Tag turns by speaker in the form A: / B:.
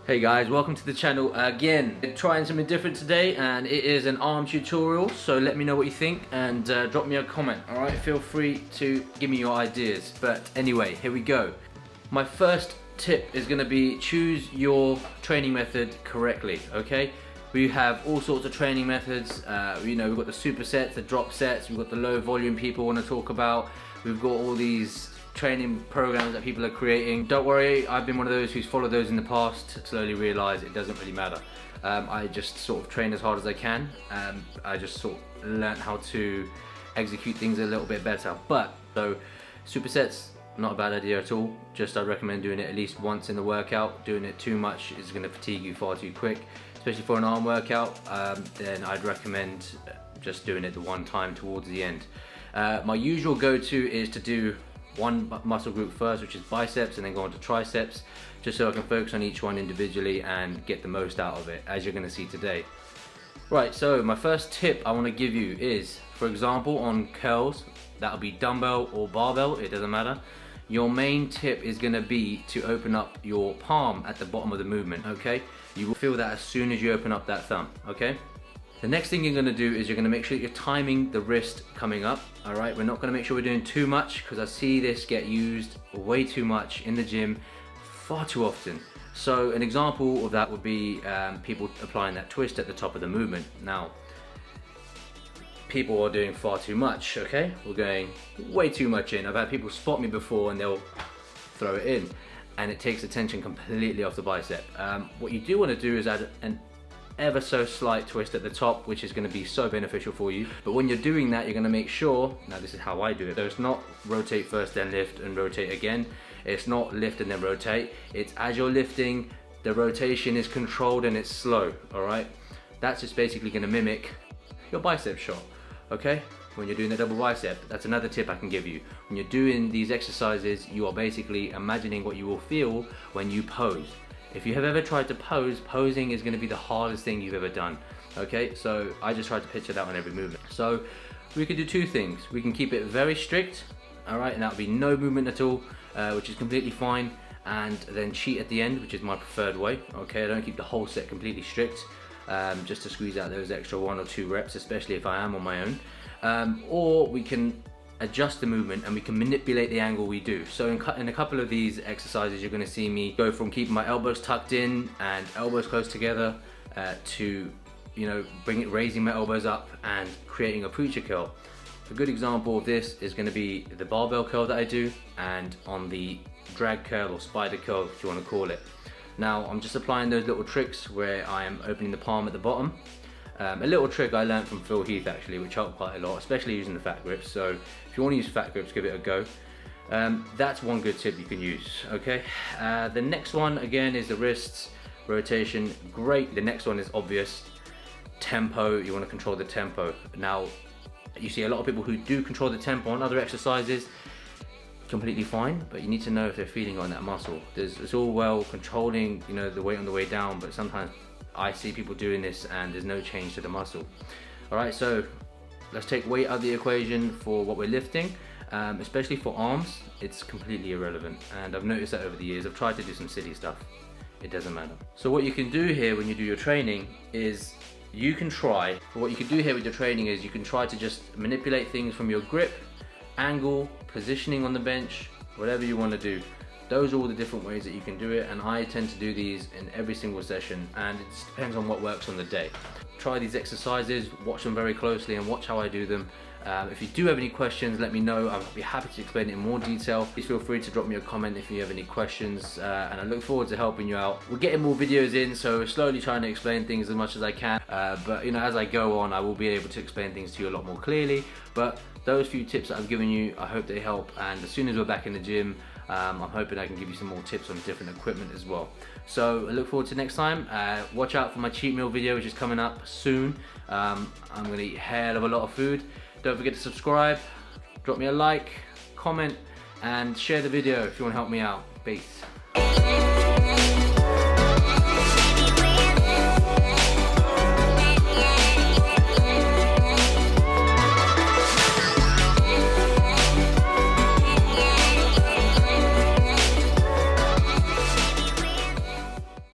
A: Hey guys, welcome to the channel again. Trying something different today, and it is an arm tutorial, so let me know what you think and drop me a comment. Alright, feel free to give me your ideas. But anyway, here we go. My first tip is going to be choose your training method correctly, okay? We have all sorts of training methods. We've got the supersets, the drop sets, we've got the low volume people want to talk about. We've got all these training programs that people are creating. Don't worry, I've been one of those who's followed those in the past, slowly realised it doesn't really matter. I just sort of train as hard as I can. I just sort of learned how to execute things a little bit better. So supersets, not a bad idea at all. Just I recommend doing it at least once in the workout. Doing it too much is going to fatigue you far too quick, especially for an arm workout. Then I'd recommend just doing it the one time towards the end. My usual go-to is to do one muscle group first, which is biceps, and then go on to triceps, just so I can focus on each one individually and get the most out of it, as you're going to see today. Right, so my first tip I want to give you is, for example, on curls, that'll be dumbbell or barbell, it doesn't matter. Your main tip is going to be to open up your palm at the bottom of the movement, okay? You will feel that as soon as you open up that thumb, okay? The next thing you're going to do is you're going to make sure you're timing the wrist coming up. Alright, we're not going to make sure we're doing too much, because I see this get used way too much in the gym far too often. So an example of that would be people applying that twist at the top of the movement. Now, people are doing far too much, okay? We're going way too much in. I've had people spot me before and they'll throw it in, and it takes attention completely off the bicep. What you do want to do is add an ever so slight twist at the top, which is going to be so beneficial for you. But when you're doing that, you're going to make sure, now this is how I do it, so it's not rotate first then lift and rotate again. It's not lift and then rotate. It's as you're lifting, the rotation is controlled and it's slow. All right, that's just basically going to mimic your bicep shot, okay? When you're doing the double bicep, that's another tip I can give you. When you're doing these exercises, you are basically imagining what you will feel when you pose. If you have ever tried to pose, posing is going to be the hardest thing you've ever done. Okay, so I just try to picture that on every movement. So we could do two things. We can keep it very strict, all right, and that would be no movement at all, which is completely fine, and then cheat at the end, which is my preferred way. Okay, I don't keep the whole set completely strict, just to squeeze out those extra 1 or 2 reps, especially if I am on my own. Or we can adjust the movement and we can manipulate the angle we do. So in a couple of these exercises, you're going to see me go from keeping my elbows tucked in and elbows close together to raising my elbows up and creating a preacher curl. A good example of this is going to be the barbell curl that I do, and on the drag curl or spider curl, if you want to call it. Now I'm just applying those little tricks where I am opening the palm at the bottom. A little trick I learned from Phil Heath actually, which helped quite a lot, especially using the fat grips. So if you want to use fat grips, give it a go. That's one good tip you can use, okay? The next one again is the wrists, rotation, great. The next one is obvious, tempo. You want to control the tempo. Now, you see a lot of people who do control the tempo on other exercises, completely fine, but you need to know if they're feeding on that muscle. It's all well controlling, the weight on the way down, but sometimes I see people doing this and there's no change to the muscle. All right, so let's take weight out of the equation for what we're lifting, especially for arms. It's completely irrelevant, and I've noticed that over the years. I've tried to do some silly stuff, it doesn't matter. So what you can do here when you do your training is you can try to just manipulate things from your grip, angle, positioning on the bench, whatever you want to do. Those are all the different ways that you can do it, and I tend to do these in every single session, and it just depends on what works on the day. Try these exercises, watch them very closely and watch how I do them. If you do have any questions, let me know. I'll be happy to explain it in more detail. Please feel free to drop me a comment if you have any questions, and I look forward to helping you out. We're getting more videos in, so we're slowly trying to explain things as much as I can, but as I go on, I will be able to explain things to you a lot more clearly. But those few tips that I've given you, I hope they help, and as soon as we're back in the gym, I'm hoping I can give you some more tips on different equipment as well. So I look forward to next time. Watch out for my cheat meal video, which is coming up soon. I'm going to eat a hell of a lot of food. Don't forget to subscribe, drop me a like, comment, and share the video if you want to help me out. Peace.